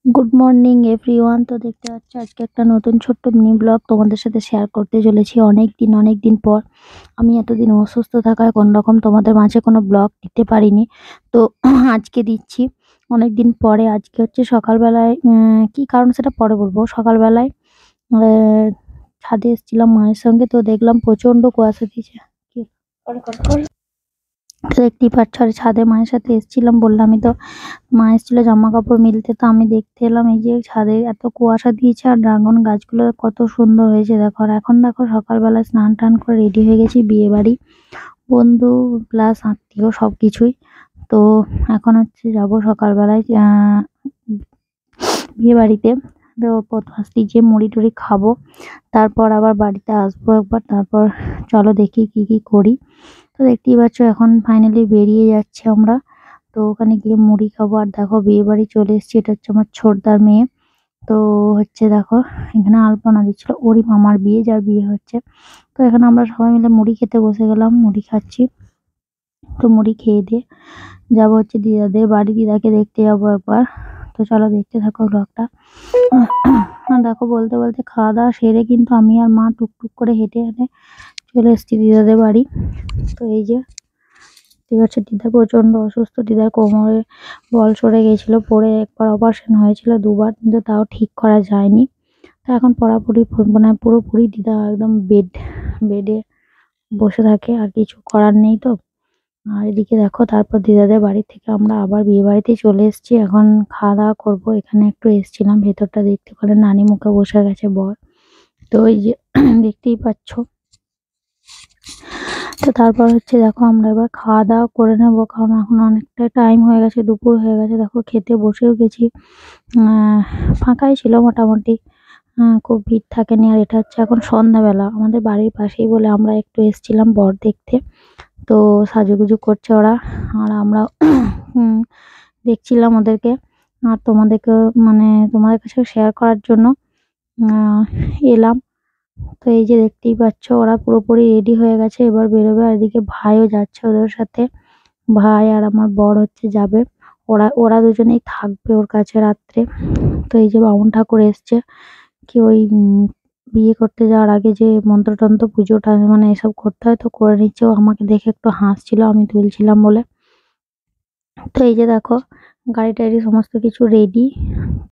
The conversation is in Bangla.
Good morning everyone. তো দেখতে পাচ্ছ আজকে একটা নতুন ছোট্ট মিনি ব্লগ তোমাদের সাথে শেয়ার করতে চলেছি। অনেক দিন পর আমি এতদিন অসুস্থ থাকায় কোন রকম তোমাদের মাঝে কোনো ব্লগ দিতে পারিনি। তো আজকে দিচ্ছি অনেক দিন পরে। আজকে হচ্ছে সকালবেলায় কি কারণ সেটা পরে বলবো। সকালবেলায় ছাদে এসেছিলাম মায়ের সঙ্গে, তো দেখলাম প্রচন্ড কুয়াশা দিয়েছে। কি তো দেখতেই পাচ্ছ, আর ছাদে মায়ের সাথে এসেছিলাম বললামই তো। মা এসেছিল জামা কাপড় মিলতে, তো আমি দেখতে এলাম এই যে ছাদে এত কুয়াশা দিয়েছে আর ড্রাগন গাছগুলো কত সুন্দর হয়েছে দেখো। আর এখন দেখো সকালবেলা স্নান টান করে রেডি হয়ে গেছি, বিয়ে বাড়ি বন্ধু প্লাস আত্মীয় সবকিছুই। তো এখন হচ্ছে যাবো সকালবেলায় বিয়ে বাড়িতে। তো ফার্স্টে যে মুড়ি টুড়ি খাবো, তারপর আবার বাড়িতে আসবো একবার। তারপর চলো দেখি কি কি করি। তো দেখতেই পাচ্ছ এখন ফাইনালি বেরিয়ে যাচ্ছি আমরা। তো ওখানে গিয়ে মুড়ি খাবো। আর দেখো বিয়ে বাড়ি চলে এসেছি, এটা হচ্ছে আমার ছোটদার মেয়ে। তো হচ্ছে দেখো এখানে আলপনা দিচ্ছিল, ওরই মামার বিয়ে, যার বিয়ে হচ্ছে। তো এখানে আমরা সবাই মিলে মুড়ি খেতে বসে গেলাম, মুড়ি খাচ্ছি। তো মুড়ি খেয়ে দিয়ে যাবো হচ্ছে দিদাদের বাড়ি, দিদাকে দেখতে যাবো একবার। তো চলো দেখতে থাকো ব্লগটা। দেখো বলতে বলতে খাওয়া দাওয়া সেরে কিন্তু আমি আর মা টুকটুক করে হেঁটে হেঁটে চলে এসেছি দিদাদের বাড়ি। তো এই যে ঠিক আছে, দিদা প্রচন্ড অসুস্থ। দিদার কোমরে বল সরে গেছিল, পরে একবার অপারেশন হয়েছিল, দুবার, কিন্তু তাও ঠিক করা যায়নি। তো এখন মানে পুরোপুরি দিদা একদম বেডে বসে থাকে, আর কিছু করার নেই তো। আর এদিকে দেখো তারপর দিদাদের বাড়ি থেকে আমরা আবার বিয়ে বাড়িতে চলে এসেছি। এখন খাওয়া দাওয়া করবো। এখানে একটু এসেছিলাম ভেতরটা দেখতে, করে নানি মুখে বসে গেছে বর। তো ওই যে দেখতেই পাচ্ছ। তো তারপর হচ্ছে দেখো আমরা এবার খাওয়া দাওয়া করে নেবো, কারণ এখন অনেকটা টাইম হয়ে গেছে, দুপুর হয়ে গেছে। দেখো খেতে বসেও গেছি। ফাঁকাই ছিল মোটামুটি, খুব ভিড় থাকেনি। আর এটা হচ্ছে এখন সন্ধ্যাবেলা, আমাদের বাড়ির পাশেই বলে আমরা একটু এসেছিলাম বর দেখতে। তো সাজুগুজু করছে ওরা, আর আমরা দেখছিলাম ওদেরকে। আর তোমাদেরকে মানে তোমাদের কাছে শেয়ার করার জন্য এলাম। তো এই যে দেখতেই পাচ্ছ ওরা পুরোপুরি রেডি হয়ে গেছে, এবার বেরোবে। আর এদিকে ভাইও যাচ্ছে ওদের সাথে, ভাই আর আমার বর হচ্ছে যাবে। ওরা ওরা দুজনেই থাকবে ওর কাছে রাত্রে। তো এই যে বামুন ঠাকুর এসছে, কি ওই বিয়ে করতে যাওয়ার আগে যে মন্ত্রতন্ত্র পুজোটা মানে এসব করতে হয়, তো করে নিচ্ছে। ও আমাকে দেখে একটু হাসছিল আমি তুলছিলাম বলে। তো এই যে দেখো গাড়ি টাড়ি সমস্ত কিছু রেডি।